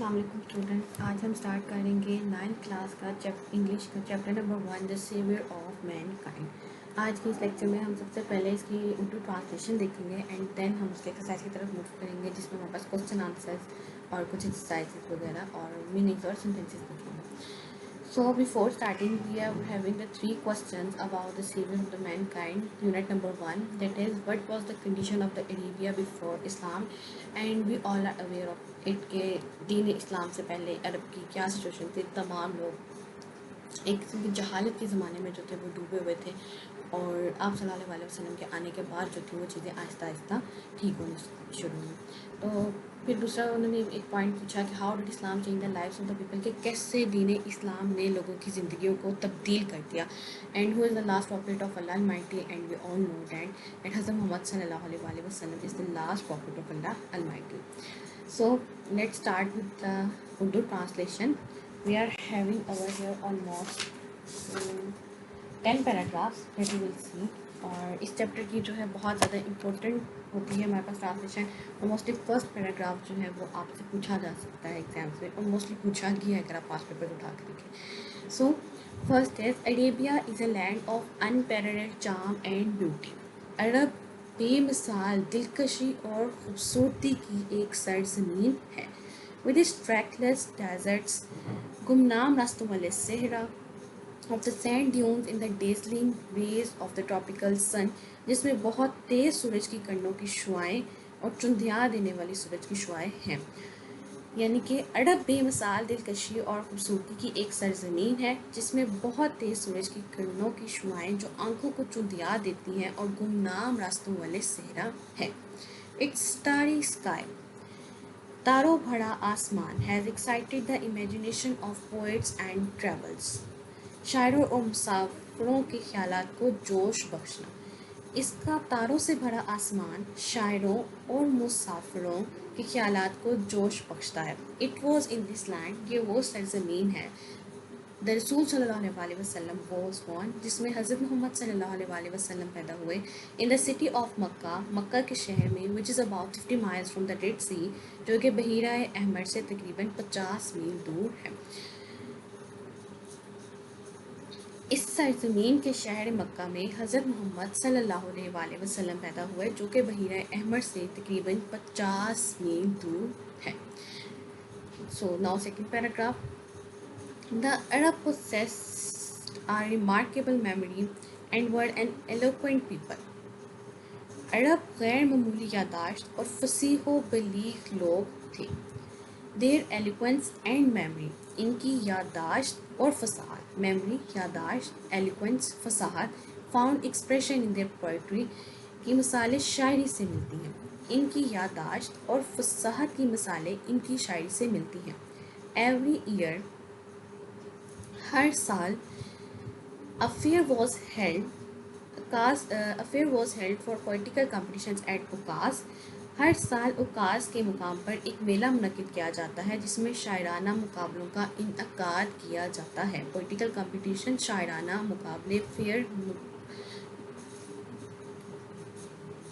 السلام علیکم اسٹوڈنٹ. آج ہم اسٹارٹ کریں گے 9th کلاس کا انگلش کا chapter number 1 the saviour of mankind. آج کے اس لیکچر میں ہم سب سے پہلے اس کی اردو ٹرانسلیشن دیکھیں گے اینڈ دین ہم اس کے ایکسرسائز کی طرف موو کریں گے جس میں ہمارے پاس کوشچن آنسرز اور کچھ ایکسرسائزز وغیرہ اور میننگس اور سینٹینسز دیکھیں گے. So before starting, we are having the 3 questions about the savior of the mankind. Unit number 1, that is, what was the condition of the Arabia before Islam? And we all are aware of it کہ دین اسلام سے پہلے عرب کی کیا situation تھی. تمام لوگ ایک قسم کی جہالت کے زمانے میں جو تھے وہ ڈوبے ہوئے تھے, اور آپ صلی اللہ علیہ وسلم کے آنے کے بعد جو تھی وہ چیزیں آہستہ آہستہ ٹھیک ہونے شروع ہوئی. تو پھر دوسرا انہوں نے ایک پوائنٹ پوچھا کہ how did Islam change the lives of the people, کہ کیسے دین اسلام نے لوگوں کی زندگیوں کو تبدیل کر دیا. And he is the last prophet of Allah almighty, and we all know that Hazrat Muhammad صلی اللہ علیہ وسلم is the last prophet of Allah almighty. So let's start with the Urdu translation. We are having over here almost 10 paragraphs that you will see. اور اس chapter کی جو ہے بہت زیادہ امپورٹنٹ ہوتی ہے ہمارے پاس ٹرانسلیشن. اور موسٹلی فرسٹ پیراگراف جو ہے وہ آپ سے پوچھا جا سکتا ہے ایگزامس میں, اور موسٹلی پوچھا گیا ہے اگر آپ پاس پیپر اٹھا کے دیکھیں. So first is Arabia is a land of unparalleled charm and beauty. عرب بے مثال دلکشی اور خوبصورتی کی ایک سرزمین ہے. ود اٹس ٹریکلیس ڈیزرٹس, گمنام راستوں والے صحرا, of the sand dunes in the dazzling rays of the tropical sun, جس میں بہت تیز سورج کی کرنوں کی شعائیں اور چندھیا دینے والی سورج کی شعائیں ہیں. یعنی کہ عرب بے مثال دلکشی اور خوبصورتی کی ایک سرزمین ہے جس میں بہت تیز سورج کی کرنوں کی شعائیں جو آنکھوں کو چندھیا دیتی ہیں اور گمنام راستوں والے صحرا ہے. Its starry sky, تاروں بھرا آسمان, has excited the imagination of poets and travelers. شاعروں اور مسافروں کے خیالات کو جوش بخشنا. اس کا تاروں سے بھرا آسمان شاعروں اور مسافروں کے خیالات کو جوش بخشتا ہے. It was in this land, یہ وہ سرزمین ہے, دا رسول صلی اللہ علیہ وسلم واز بورن, جس میں حضرت محمد صلی اللہ علیہ وسلم پیدا ہوئے. ان دا سٹی آف مکہ, مکہ کے شہر میں, which is about 50 miles from the Red Sea, جو کہ بحیرہ احمر سے تقریباً 50 میل دور ہے. اس سرزمین کے شہر مکہ میں حضرت محمد صلی اللہ علیہ وسلم پیدا ہوئے, جو کہ بحیرہ احمر سے تقریباً 50 میل دور ہے. So now second paragraph. The Arab possessed a remarkable memory and were an eloquent people. عرب غیر معمولی یادداشت اور فصیح و بلیغ لوگ تھے. Their eloquence and memory, ان کی یادداشت اور فصاحت, memory یادداشت, eloquence فصاحت, found expression in their poetry, کی مثالیں شاعری سے ملتی ہیں. ان کی یادداشت اور فصاحت کی مثالیں ان کی شاعری سے ملتی ہیں. Every year, ہر سال, a fair was held for poetical competitions at Ukaz. ہر سال اوکاز کے مقام پر ایک میلہ منعقد کیا جاتا ہے جس میں شاعرانہ مقابلوں کا انعقاد کیا جاتا ہے. پولیٹیکل کمپٹیشن, شاعرانہ مقابلے, فیئر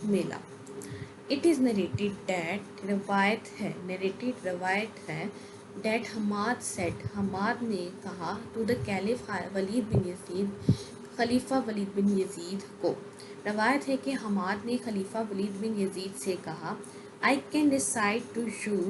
میلہ. اٹ از نریٹڈ دیٹ, روایت ہے, نریٹڈ روایت ہے, دیٹ حماد سیڈ, حماد نے کہا, ٹو دا کیلف ولید بن یزید, خلیفہ ولید بن یزید کو. روایت ہے کہ حماد نے خلیفہ ولید بن یزید سے کہا, I can recite to you,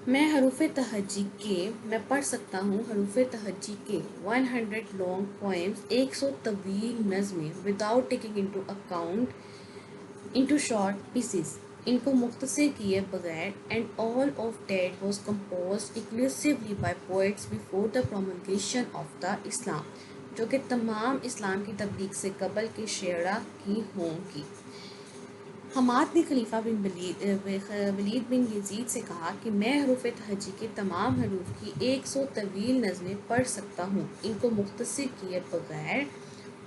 میں حروف تہجی کے, میں پڑھ سکتا ہوں حروف تہجی کے 100 long poems, 100 طویل نظمیں, without taking into account into short pieces, ان کو مختصر کیے بغیر, and all of that was composed exclusively by poets before the promulgation of the Islam, جو کہ تمام اسلام کی تبلیغ سے قبل کے شعراء کی ہوں گی. حماد نے خلیفہ ولید بن یزید سے کہا کہ میں حروف تہجی کے تمام حروف کی 100 طویل نظمیں پڑھ سکتا ہوں, ان کو مختصر کیے بغیر,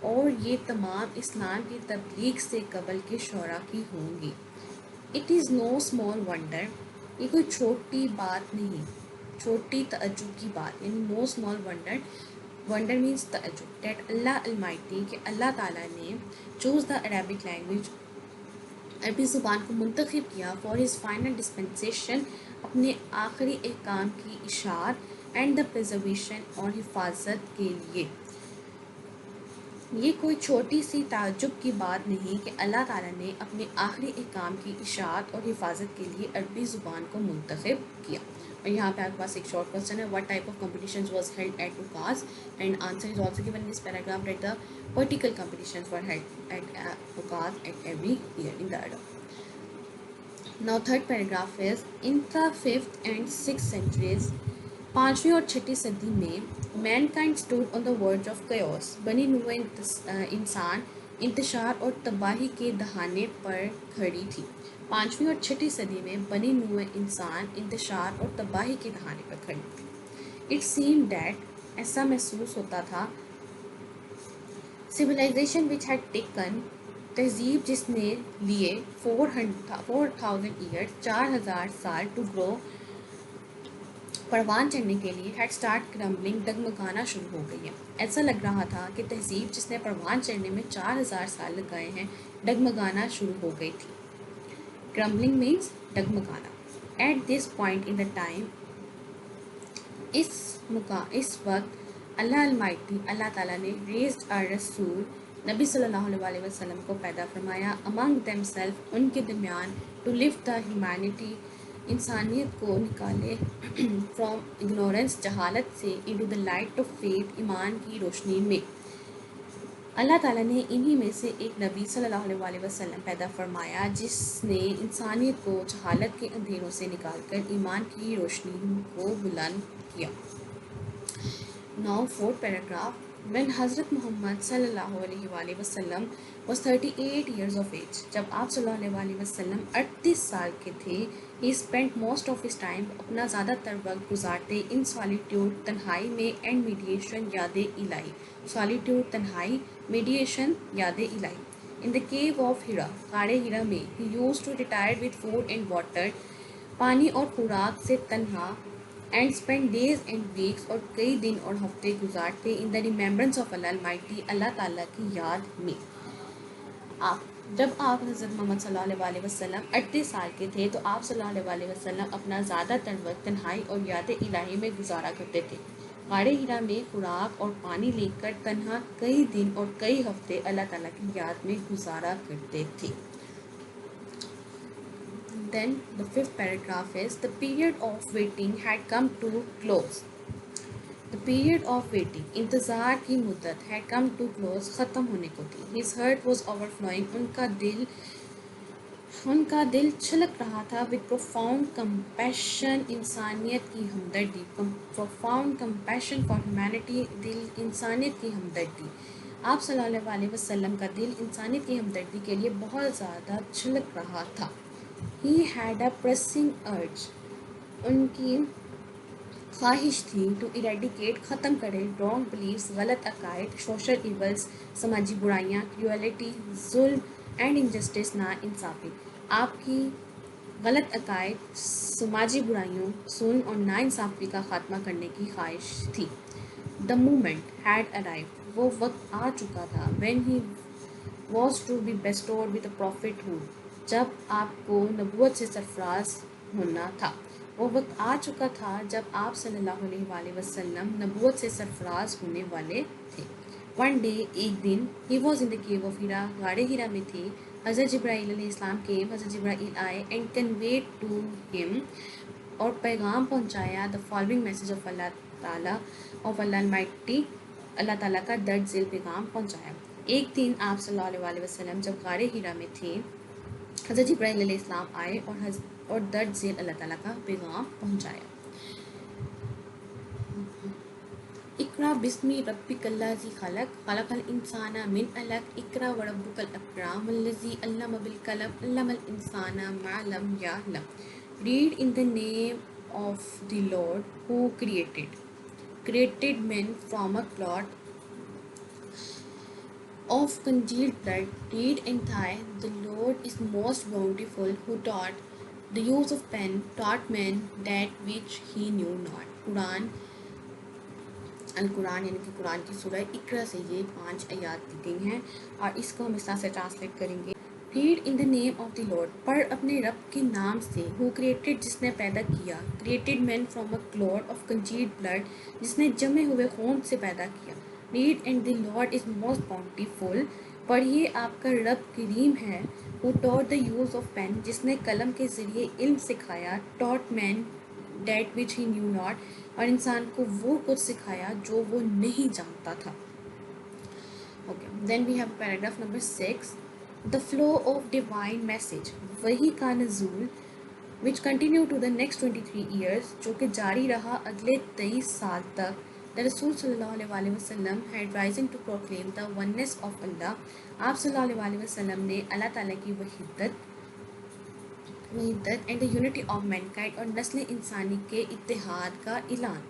اور یہ تمام اسلام کی تبلیغ سے قبل کے شعراء کی ہوں گی. It is no small wonder, یہ کوئی چھوٹی بات نہیں, چھوٹی تعجب کی بات, یعنی no small wonder, wonder means تعجب, دیٹ اللہ المائٹی, کہ اللہ تعالیٰ نے چوز دا عربک لینگویج, عربی زبان کو منتخب کیا فار ہز فائنل ڈسپنسیشن، اپنے آخری احکام کی اشاعت اینڈ دا پرزرویشن اور حفاظت کے لیے۔ یہ کوئی چھوٹی سی تعجب کی بات نہیں کہ اللہ تعالیٰ نے اپنے آخری احکام کی اشاعت اور حفاظت کے لیے عربی زبان کو منتخب کیا۔ اور یہاں پہ آپ کے پاس ایک شارٹ کوسچن ہے، what type of competitions was held at Ukaz, and answer is also given in this paragraph that the political competitions were held at Ukaz at every year in the order. Now third paragraph is in the 5th and 6th centuries، 5ویں اور 6ٹھی صدی میں mankind stood on the verge of chaos، بنی نوع انسان انتشار اور تباہی کے دہانے پر کھڑی تھی۔ 5ویں اور 6ٹھی صدی میں بنی نوع انسان انتشار اور تباہی کے دہانے پر کھڑی تھی۔ It seemed that، ایسا محسوس ہوتا تھا، civilization which had taken، تہذیب جس نے لیے 4,000 years، 4,000 سال to grow، پروان چڑھنے کے لیے had start crumbling، ڈگمگانا شروع ہو گئی ہے۔ ایسا لگ رہا تھا کہ تہذیب جس نے پروان چڑھنے میں 4,000 سال لگائے ہیں ڈگمگانا شروع ہو گئی تھی۔ crumbling means ڈگمگانا۔ At this point in the time، اس وقت اللہ المائٹی، اللہ تعالیٰ نے raised a رسول، نبی صلی اللہ علیہ وسلم کو پیدا فرمایا among themselves، ان کے درمیان to lift the humanity، انسانیت کو نکالے from ignorance، جہالت سے into the light of faith، ایمان کی روشنی میں۔ اللہ تعالیٰ نے انہی میں سے ایک نبی صلی اللہ علیہ وسلم پیدا فرمایا جس نے انسانیت کو جہالت کے اندھیروں سے نکال کر ایمان کی روشنی کو بلند کیا۔ Now fourth paragraph، when حضرت محمد صلی اللہ علیہ وسلم was 38 years of age، جب آپ صلی اللہ علیہ وسلم 38 سال کے تھے، he spent most of his time، اپنا زیادہ تر وقت گزارتے in solitude، تنہائی میں and mediation، یاد الہی، solitude تنہائی، mediation یاد الہی، in the cave of Hira، غار ہیرا میں، he used to retire with food and water، پانی اور خوراک سے تنہا and spend days and weeks، اور کئی دن اور ہفتے گزارتے in the remembrance of Allah Almighty، اللہ تعالیٰ کی یاد میں۔ جب آپ حضرت محمد صلی اللہ علیہ وسلم 38 سال کے تھے تو آپ صلی اللہ علیہ وسلم اپنا زیادہ تر وقت تنہائی اور یاد الہی میں گزارا کرتے تھے، غار ہیرا میں خوراک اور پانی لے کر تنہا کئی دن اور کئی ہفتے اللہ تعالیٰ کی یاد میں گزارا کرتے تھے۔ Then the 5th paragraph is the period of waiting had come to close، the period of waiting، انتظار کی مدت had come to close، ختم ہونے کو تھی۔ His heart was overflowing، ان کا دل چھلک رہا تھا with profound compassion، انسانیت کی ہمدردی، profound compassion for humanity، دل انسانیت کی ہمدردی۔ آپ صلی اللہ علیہ وسلم کا دل انسانیت کی ہمدردی کے لیے بہت زیادہ چھلک رہا تھا۔ He had a pressing urge، ان کی خواہش تھی to eradicate، ختم کرے wrong beliefs، غلط عقائد، social evils، سماجی برائیاں، cruelty، ظلم and injustice، نا انصافی۔ آپ کی غلط عقائد، سماجی برائیوں، ظلم اور نا انصافی کا خاتمہ کرنے کی خواہش تھی۔ The moment had arrived، وہ وقت آ چکا تھا when he was to be bestowed with a prophethood، جب آپ کو نبوت سے سرفراز ہونا تھا۔ وہ وقت آ چکا تھا جب آپ صلی اللہ علیہ وسلم نبوت سے سرفراز ہونے والے تھے۔ One day، ایک دن، he was in the cave of Hira، غار ہیرا میں تھے، حضرت جبرائیل علیہ السلام came، حضرت جبرائیل آئے and conveyed to him، اور پیغام پہنچایا the following message of اللہ تعالیٰ of Allah Almighty، اللہ تعالیٰ کا درج ذیل پیغام پہنچایا۔ ایک دن آپ صلی اللہ علیہ وسلم جب غار ہیرا میں تھے، حضرت جبرائیل علیہ السلام آئے اور درج ذیل اللہ تعالیٰ کا پیغام پہنچایا۔ اقرا بسم ربک الذی خلق، خلق الانسان من علق، اقرا وربک الاکرم الذی علم بالقلم، علم الانسان ما لم یعلم۔ Read in the name of the Lord who created man from a clot of congealed blood. Read and tie, the Lord is most bountiful who taught the use of pen, taught man that which he knew not۔ القرآن یعنی کہ قرآن کی سورہ اقرا سے یہ 5 آیات دی گئی ہیں، اور اس کو ہم اس طرح سے ٹرانسلیٹ کریں گے۔ Read in the name of the Lord, پڑھ اپنے رب کے نام سے، ہو کریٹڈ جس نے پیدا کیا، created man from a clot of congealed blood جس نے جمے ہوئے خون سے پیدا کیا، read and the lord is most bountiful, پڑھیے آپ کا رب کریم ہے، who taught the use of pen جس نے قلم کے ذریعے علم سکھایا، taught man that which he knew not, اور انسان کو وہ کچھ سکھایا جو وہ نہیں جانتا تھا. Okay, then we have paragraph number 6. The flow of divine message, وحی کا نزول, which continued to the next 23 years, جو کہ جاری رہا اگلے 23 سال تک. The رسول صلی اللہ علیہ وسلم had risen to proclaim the oneness of Allah. آپ صلی اللہ علیہ وسلم نے اللہ تعالیٰ کی وحدت and the unity of mankind اور نسل انسانی کے اتحاد کا اعلان.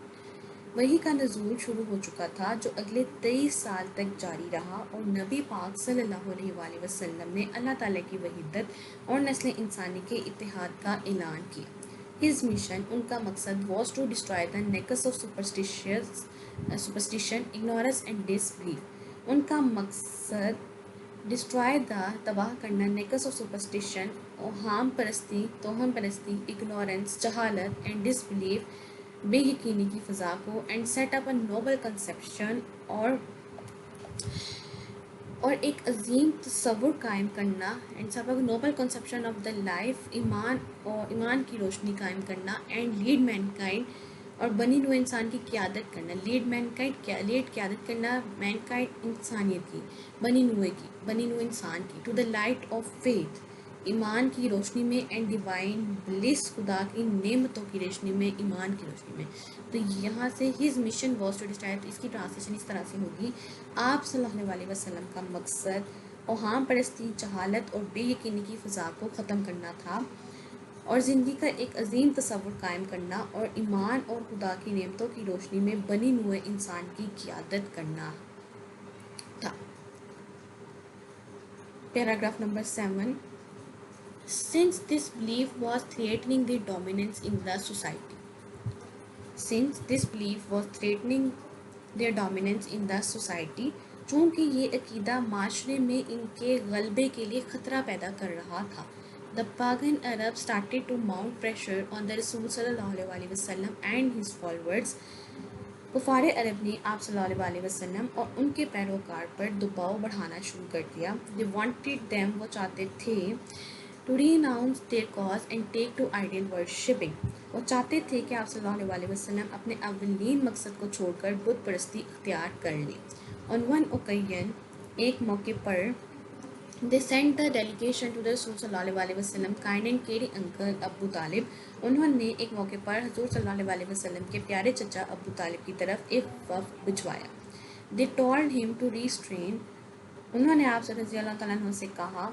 وحی کا نزول شروع ہو چکا تھا جو اگلے 23 سال تک جاری رہا، اور نبی پاک صلی اللہ علیہ وآلہ وسلم نے اللہ تعالیٰ کی وحدت اور نسل انسانی کے اتحاد کا اعلان کیا. His mission، ان کا مقصد was to destroy the nexus of superstition, ignorance and disbelief. ان کا مقصد destroy the تباہ کرنا nexus of superstition، اوہام پرستی، توہم پرستی، ignorance جہالت and disbelief بے یقینی کی فضا کو، and set up a noble conception اور ایک عظیم تصور قائم کرنا، and set up noble conception of the life, ایمان کی روشنی قائم کرنا، اینڈ لیڈ مین کائنڈ اور بنی نوع انسان کی قیادت کرنا. لیڈ مین کائنڈ، لیڈ قیادت کرنا مین کائنڈ انسانیت کی، بنی نوع انسان کی، to the light of faith ایمان کی روشنی میں، اینڈ ڈیوائن بلیس خدا کی نعمتوں کی روشنی میں، ایمان کی روشنی میں. تو یہاں سے ہز مشن واز ٹو ڈسٹرائب، اس کی ٹرانسلیشن اس طرح سے ہوگی، آپ صلی اللہ علیہ وسلم کا مقصد اوہام پرستی، جہالت اور بے یقینی کی فضا کو ختم کرنا تھا، اور زندگی کا ایک عظیم تصور قائم کرنا، اور ایمان اور خدا کی نعمتوں کی روشنی میں بنی نوع انسان کی قیادت کرنا تھا. Paragraph number 7. Since this belief was threatening the dominance in the society. Since this belief was threatening their dominance in the society. چونکہ یہ عقیدہ معاشرے میں ان کے غلبے کے لیے خطرہ پیدا کر رہا تھا. The pagan Arabs started to mount pressure on the Rasul صلی اللہ علیہ وسلم and his followers. کفار عرب نے آپ صلی اللہ علیہ وسلم اور ان کے پیروکار پر دباؤ بڑھانا شروع کر دیا. They wanted them، وہ چاہتے تھے to renounce their cause and take to idol worshipping. وہ چاہتے تھے کہ آپ صلی اللہ علیہ وسلم اپنے اولین مقصد کو چھوڑ کر بت پرستی اختیار کر لیں. On one occasion، ایک موقع پر they sent the delegation to the رسول صلی اللہ علیہ وسلم kind and caring uncle ابو طالب. انہوں نے ایک موقع پر حضور صلی اللہ علیہ وسلم کے پیارے چچا ابو طالب کی طرف ایک وفد بھجوایا. They told him to restrain. انہوں نے آپ صلی رضی اللہ تعالیٰ عنہ سے کہا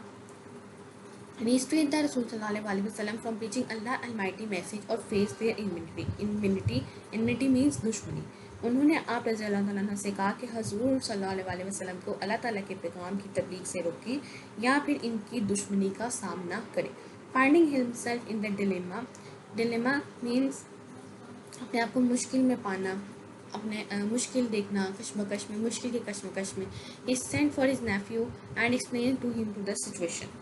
restrain the رسول صلی اللہ علیہ وسلم from preaching Allah almighty message اور face their enmity. Enmity means دشمنی. انہوں نے آپ رضی اللہ تعالیٰ عنہ سے کہا کہ حضور صلی اللہ علیہ وسلم کو اللہ تعالیٰ کے پیغام کی تبلیغ سے روکیں یا پھر ان کی دشمنی کا سامنا کریں. Finding himself in the dilemma. Dilemma means اپنے آپ کو مشکل میں پانا، اپنے مشکل دیکھنا، کشمکش میں، مشکل کی کشمکش میں. He sent for his nephew and explained to him the situation.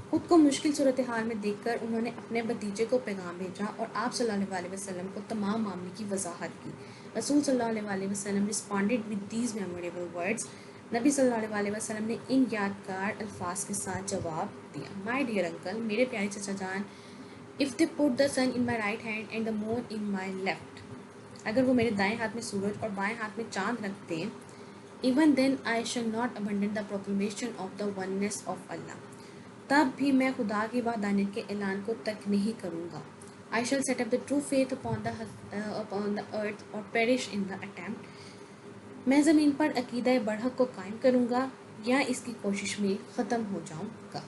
خود کو مشکل صورتحال میں دیکھ کر انہوں نے اپنے بھتیجے کو پیغام بھیجا اور آپ صلی اللہ علیہ وسلم کو تمام معاملے کی وضاحت کی. رسول صلی اللہ علیہ وسلم responded with these memorable words. نبی صلی اللہ علیہ وسلم نے ان یادگار الفاظ کے ساتھ جواب دیا. My dear uncle، میرے پیارے چچا جان، if they put the sun in my right hand and the moon in my left، اگر وہ میرے دائیں ہاتھ میں سورج اور بائیں ہاتھ میں چاند رکھ دیں، even then I shall not abandon the proclamation of the oneness of Allah، تب بھی میں خدا کی وحدانیت کے اعلان کو ترک نہیں کروں گا. I shall set up the true faith upon the earth or perish in the attempt. میں زمین پر عقیدہ برحق کو قائم کروں گا یا اس کی کوشش میں ختم ہو جاؤں گا.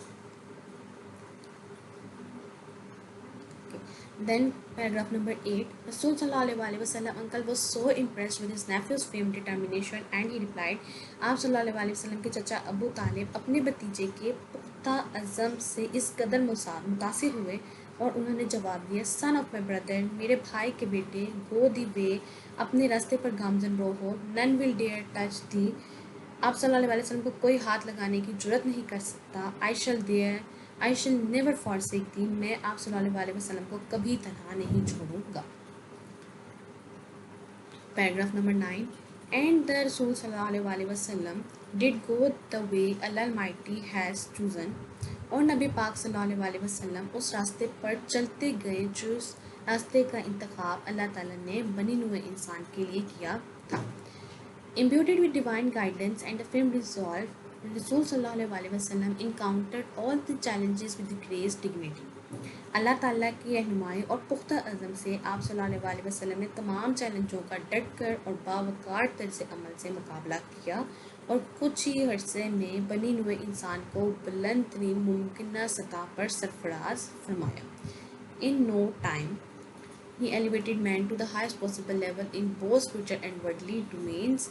Then paragraph number 8. Rasul sallallahu alaihi wasallam uncle was so impressed with his nephew's firm determination and he replied. آپ صلی اللہ علیہ وسلم کے چچا ابو طالب اپنے بھتیجے کے پختہ عزم سے اس قدر متاثر ہوئے اور انہوں نے جواب دیا son of my brother، میرے بھائی کے بیٹے، go the way، اپنے راستے پر گامزن رہو، none will dare touch thee، آپ صلی اللہ علیہ وسلم کو کوئی ہاتھ لگانے کی جرت نہیں کر سکتا. I shall never forsake thee. میں آپ صلی اللہ علیہ وسلم کو کبھی تنہا نہیں چھوڑوں گا. Paragraph number 9. And the Rasul sallallahu alaihi wasallam did go the way Allah Almighty has chosen. اور نبی پاک صلی اللہ علیہ وسلم اس راستے پر چلتے گئے جس راستے کا انتخاب اللہ تعالیٰ نے بنی نوع انسان کے لیے کیا تھا. Imbued with divine guidance and a firm resolve, Rasul sallallahu alaihi wasallam encountered all the challenges with great dignity. اللہ تعالیٰ کی رہنمائی اور پختہ عزم سے آپ صلی اللہ علیہ وسلم نے تمام چیلنجوں کا ڈٹ کر اور باوقار طرز عمل سے مقابلہ کیا اور کچھ ہی عرصے میں بنی نوع انسان کو بلند ترین ممکنہ سطح پر سرفراز فرمایا. In no time, he elevated man to the highest possible level in both spiritual and worldly domains.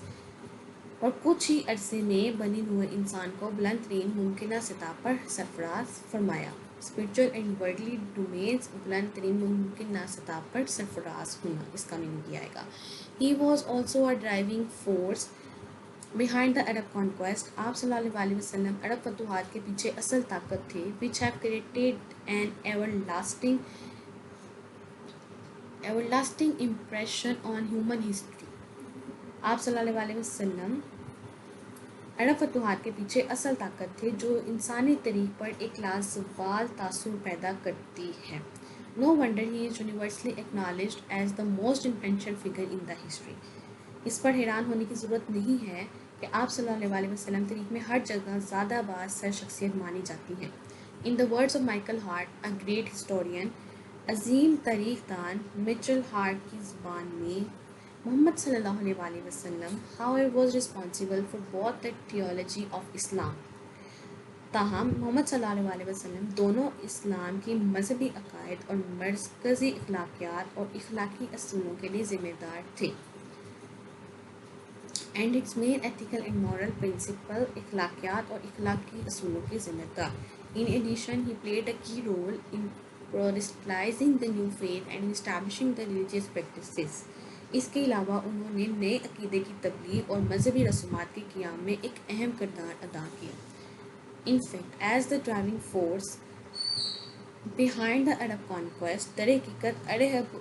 اور کچھ ہی عرصے میں بنی نوع انسان کو بلند ترین ممکنہ سطح پر سرفراز فرمایا. اسپرچل اینڈ ورڈلی ڈومینس بلند ترین ممکنہ سطح پر سرفراز ہونا، اس کا میننگ یہ آئے گا. He was also a driving force behind the Arab conquest. آپ صلی اللہ علیہ وسلم عرب فتوحات کے پیچھے اصل طاقت تھے. Which have created an ever lasting impression on human history. آپ صلی اللہ علیہ وسلم عرب فتوحات کے پیچھے اصل طاقت تھے جو انسانی تاریخ پر ایک لازوال تاثر پیدا کرتی ہے. No wonder he is universally acknowledged as the most influential figure in the history. اس پر حیران ہونے کی ضرورت نہیں ہے کہ آپ صلی اللہ علیہ وسلم تاریخ میں ہر جگہ زیادہ بااثر شخصیت مانی جاتی ہیں. In the words of Michael Hart, a great historian, عظیم تاریخ دان میچل ہارٹ کی زبان میں، محمد صلی اللہ علیہ وسلم however was responsible for both the theology of Islam. تاہم محمد صلی اللہ علیہ وسلم دونوں اسلام کی مذہبی عقائد اور مرکزی اخلاقیات اور اخلاقی اصولوں کے لیے ذمہ دار تھے. And its main ethical and moral principle, اخلاقیات اور اخلاقی اصولوں کے ذمہ دار. In addition, he played a key role in proselytizing the new faith and establishing the religious practices. اس کے علاوہ انہوں نے نئے عقیدے کی تبلیغ اور مذہبی رسومات کے قیام میں ایک اہم کردار ادا کیا. In fact, as the driving force behind the Arab conquest, در حقیقت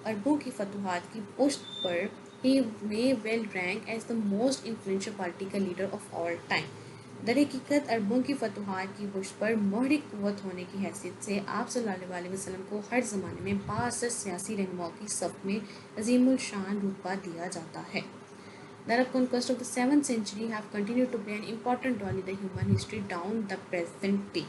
عربوں کی فتوحات کی پشت پر he may well rank as the most influential political leader of all time. در حقیقت عربوں کی فتوحات کی پشت پر محرک قوت ہونے کی حیثیت سے آپ صلی اللہ علیہ وسلم کو ہر زمانے میں بااثر سیاسی رہنماؤں کی صف میں عظیم الشان رتبہ دیا جاتا ہے. The Arab conquest of the 7th century have continued to play an important role in the human history down the present day.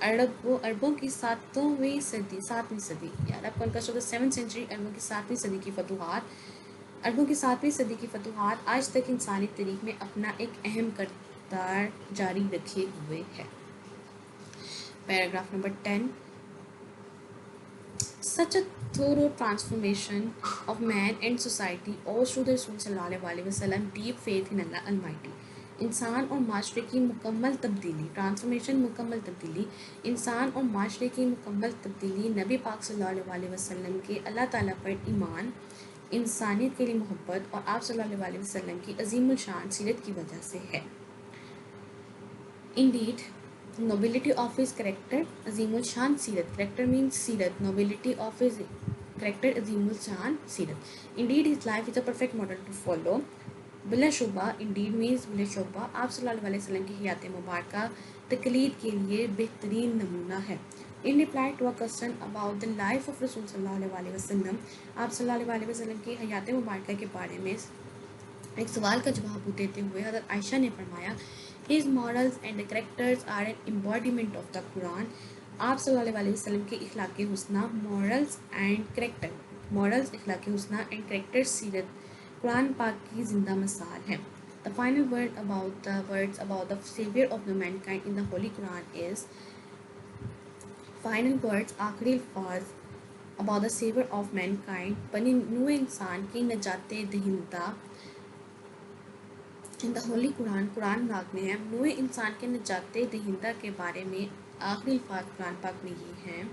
عربوں کی ساتویں صدی عرب conquest of the 7th century عربوں کی ساتویں صدی کی فتوحات آج تک انسانی تاریخ میں اپنا ایک اہم کردار جاری رکھے ہوئے ہے. Paragraph number 10. Such a thorough transformation of man and society owes to the Rasul sallallahu alaihi wasallam deep faith in Allah Almighty. انسان اور معاشرے کی مکمل تبدیلی انسان اور معاشرے کی مکمل تبدیلی نبی پاک صلی اللہ علیہ وسلم کے اللہ تعالیٰ پر ایمان، انسانیت کے لیے محبت اور آپ صلی اللہ علیہ وسلم کی عظیم الشان سیرت کی وجہ سے ہے. Indeed, nobility of his character, عظیم الشان سیرت. Character means سیرت. Nobility of his character, عظیم الشان سیرت. Indeed, his life is a perfect model to follow. بلا شبہ. Indeed means بلا شبہ. آپ صلی اللہ علیہ وسلم کی حیات مبارکہ تقلید کے لیے بہترین نمونہ ہے. In reply to a question about the life of Rasul صلی اللہ علیہ وسلم، آپ صلی اللہ علیہ وسلم کی حیات مبارکہ کے بارے میں ایک سوال کا جواب دیتے ہوئے حضرت عائشہ نے فرمایا His morals and characters are an embodiment of the Quran. آپ صلی اللہ علیہ وسلم کے اخلاق حسنہ morals اخلاق حسنہ and character سیرت قرآن پاک کی زندہ مثال ہے. The final words about the savior of the mankind in the Holy Quran is final words آخری الفاظ about the savior of mankind بنی نوع انسان کی نجات دہندہ in the Holy Quran قرآن پاک میں ہے. نوع انسان کے نجات دہندہ کے بارے میں آخری الفاظ قرآن پاک میں یہ ہیں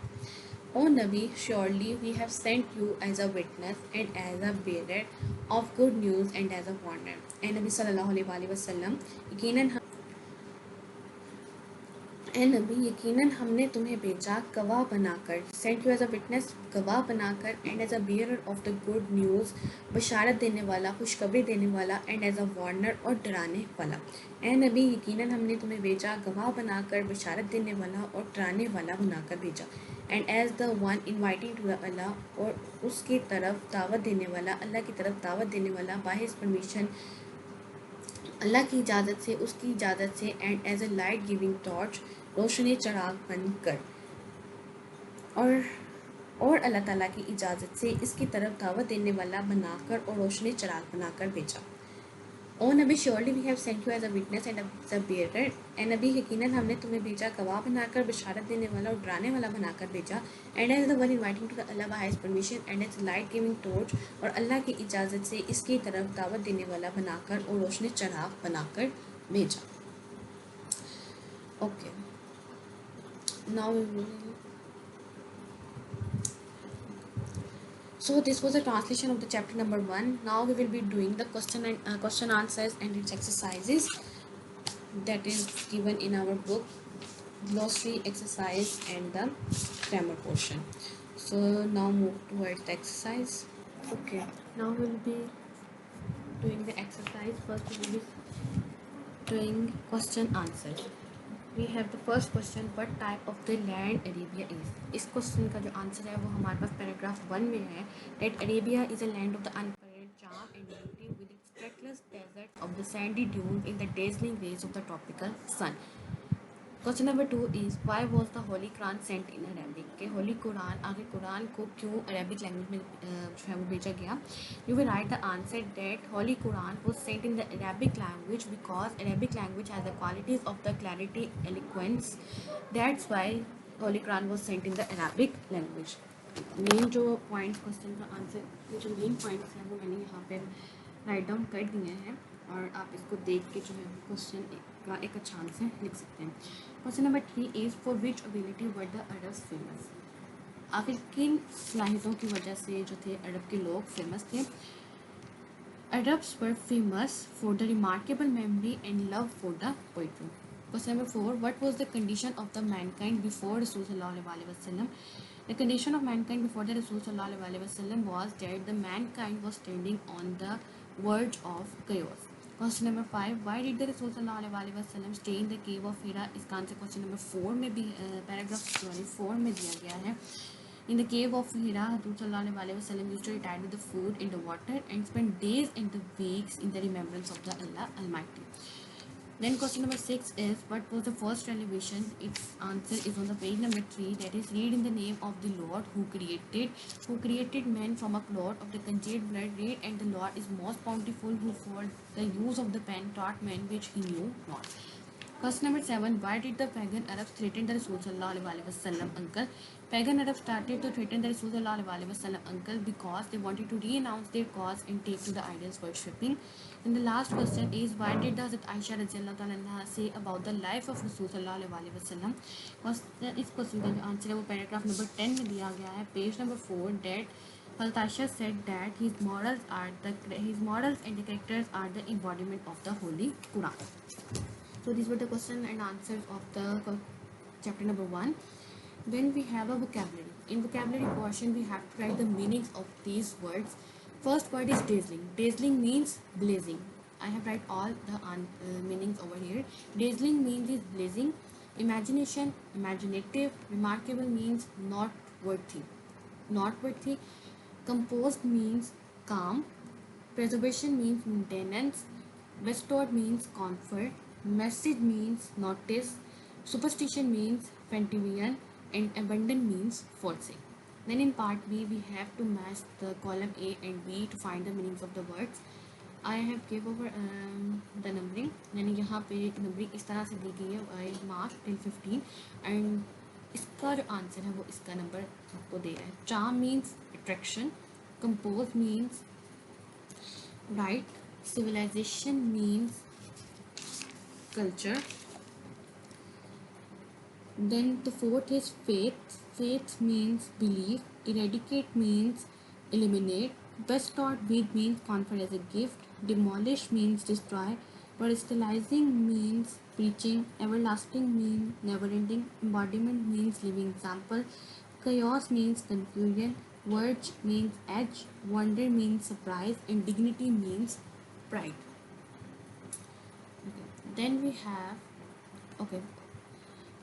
O Nabi, surely we have sent you as a witness and as a bearer of good news and as a warner. اے نبی صلی اللہ علیہ وسلم، یقیناً اے نبی یقیناً ہم نے تمہیں بھیجا گواہ بنا کر sent you as a witness گواہ بنا کر and as a bearer of the good news بشارت دینے والا خوشخبری دینے والا اینڈ ایز اے وارنر اور ڈرانے والا. اے نبی یقیناً ہم نے تمہیں بھیجا گواہ بنا کر بشارت دینے والا اور ڈرانے والا بنا کر بھیجا and as the one inviting to the Allah اور اس کی طرف دعوت دینے والا اللہ کی طرف دعوت دینے والا بائی ہز پرمیشن اللہ کی اجازت سے اس کی اجازت سے and as a light giving torch روشنی چراغ بن کر اور اللہ تعالیٰ کی اجازت سے اس کی طرف دعوت دینے والا بنا کر اور روشنی چراغ بنا کر بھیجا. او نبی surely we have sent you as a witness and as a bearer. اے نبی یقیناً ہم نے تمہیں بھیجا گواہ بنا کر بشارت دینے والا اور ڈرانے والا بنا کر بھیجا and as the one inviting to the Allah by his permission and as light giving torch اور اللہ کی اجازت سے اس کی طرف دعوت دینے والا بنا کر اور روشنی چراغ بنا کر بھیجا. Okay now we will So this was a translation of the chapter number 1. Now we will be doing the question answers and its exercises that is given in our book glossary exercise and the grammar portion. So now move towards the exercise. Okay, now we will be doing the exercise. First we will be doing question answers. We have the first question, what type of the land Arabia is. اس question کا جو answer ہے وہ ہمارے پاس paragraph 1 میں ہے that Arabia is a land of the unparalleled charm and beauty with its trackless desert of the sandy dunes in the dazzling rays of the tropical sun. Question number 2 is why was the Holy Quran sent in Arabic. کہ ہولی قرآن آخر قرآن کو کیوں Arabic language میں جو ہے وہ بھیجا گیا. You will write the answer that Holy Quran was sent in the Arabic language because Arabic language has the qualities of the clarity, eloquence. That's why Holy Quran was sent in the Arabic language. مین جو points question کا answer جو main points ہیں وہ میں نے یہاں پہ write down کر دیے ہیں اور آپ اس کو دیکھ کے جو ہے کوشچن کا ایک اچھا آنسر لکھ سکتے ہیں. Question number 3 is for which ability were the Arabs famous. آخر کن صلاحیتوں کی وجہ سے جو تھے عرب کے لوگ فیمس تھے. Arabs were famous for the remarkable memory and love for the poetry. Question number 4 what was the condition of the mankind before رسول صلی اللہ علیہ وسلم. The condition of mankind before the Rasul sallallahu alaihi wasallam was that the mankind was standing on the verge of chaos. Question number 5 why did the Rasul sallallahu alaihi wasallam stay in the cave of Hira. اس کا answer question number 4 میں بھی paragraph 4 میں دیا گیا ہے. In the cave of Hira, Rasul sallallahu alaihi wasallam used to retire with the food in the water and spend days and the weeks in the remembrance of the Allah Almighty. Then question number 6 is what was the first revelation. Its answer is on the page number 3, that is read in the name of the Lord who created man from a clot of the congealed blood. Read and the Lord is most bountiful who for the use of the pen taught man which he knew not. Question number 7 why did the pagan Arabs threaten the Rasul sallallahu alaihi wasallam uncle. Pagan Arabs started to threaten the Rasul sallallahu alaihi wasallam uncle because they wanted to renounce their cause and take to the idols worshipping. And the last question is why did Hazrat Aisha radhiyallahu ta'ala anha say about the life of Rasul sallallahu alaihi wasallam. Us question کا جو answer ہے وہ paragraph number 10 میں دیا گیا ہے page number 4 that Hazrat Aisha said that his morals and the characters are the embodiment of the Holy Quran. So these were the question and answers of the chapter number 1. Then we have a vocabulary. In vocabulary portion we have to write the meanings of these words. First word is dazzling. Dazzling means blazing. I have write all the meanings over here. Dazzling means is blazing. Imagination, imaginative. Remarkable means noteworthy. Composed means calm. Preservation means maintenance. Bestowed means comfort. Message means notice. Superstition means Pentivian. And abundant means forcing. Then in part B we have to match the column A and B to find the meanings of the words. I have gave over the numbering. یعنی یہاں پہ numbering اس طرح سے دی گئی ہے mark till 15 and اس کا جو answer ہے وہ اس کا نمبر آپ کو دے رہا ہے. Charm means attraction. Compose means right. civilization means culture. Then the fourth is faith. Faith means belief. Eradicate means eliminate. Bestowed means conferred as a gift. Demolish means destroy. Pedestalizing means Teaching, everlasting mean never ending, embodiment means living example, chaos means confusion, verge means edge, wonder means surprise, and dignity means pride. Okay. Then we have, okay,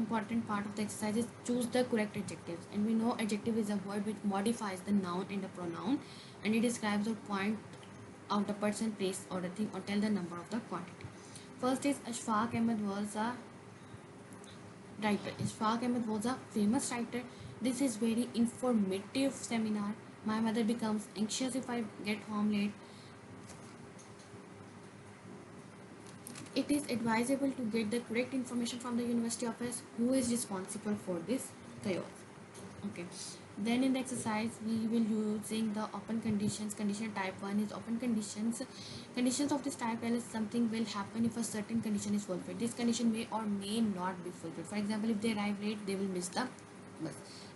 important part of the exercise is choose the correct adjectives, and we know adjective is a word which modifies the noun and the pronoun, and it describes or point out a person, place or a thing, or tell the number of the quantity. First is Ashfaq Ahmed was a writer. Ishfaq Ahmed was a famous writer. This is very informative seminar. My mother becomes anxious if I get home late. It is advisable to get the correct information from the university office. Who is responsible for this chaos? Okay. Then in the exercise we will using the open conditions. Condition type 1 is open conditions. Conditions of this type tell us something will happen if a certain condition is fulfilled. This condition may or may not be fulfilled. For example, if they arrive late, they will miss the bus.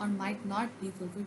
or might not be fulfilled.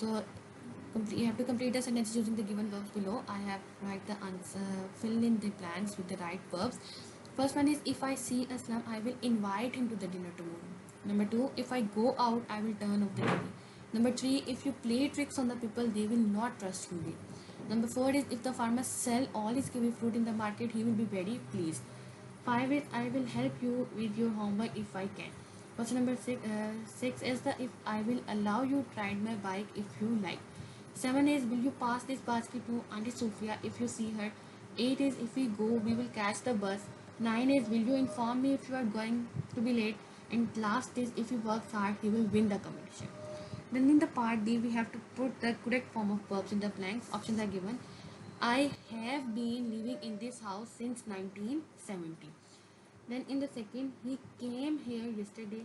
So you have to complete the sentences using the given verbs below. I have write the answer, fill in the blanks with the right verbs. First one is, if I see Aslam, I will invite him to the dinner tomorrow. Number 2, if I go out, I will turn off the TV. Number 3, if you play tricks on the people, they will not trust you. Number 4 is, if the farmer sell all his kiwi fruit in the market, he will be very pleased. 5 is, I will help you with your homework if I can. Question number 6 is the, if I will allow you to ride my bike if you like. 7 is, will you pass this basket to Auntie Sophia if you see her. 8 is, if we go, we will catch the bus. 9 is, will you inform me if you are going to be late. And last is, if he works hard, he will win the competition. Then in the part D, we have to put the correct form of verbs in the blanks. Options are given. I have been living in this house since 1970. Then in the second, he came here yesterday.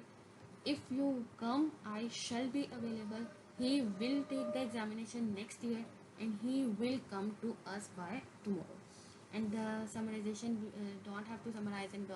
If you come, I shall be available. He will take the examination next year and he will come to us by tomorrow. And the summarization, don't have to summarize, and the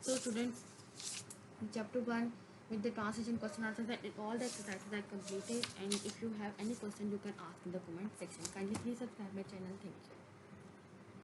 So students, chapter 1 with the translation, question answers, and all the exercises are completed. And if you have any question, you can ask in the comment section. Kindly please subscribe my channel. Thank you.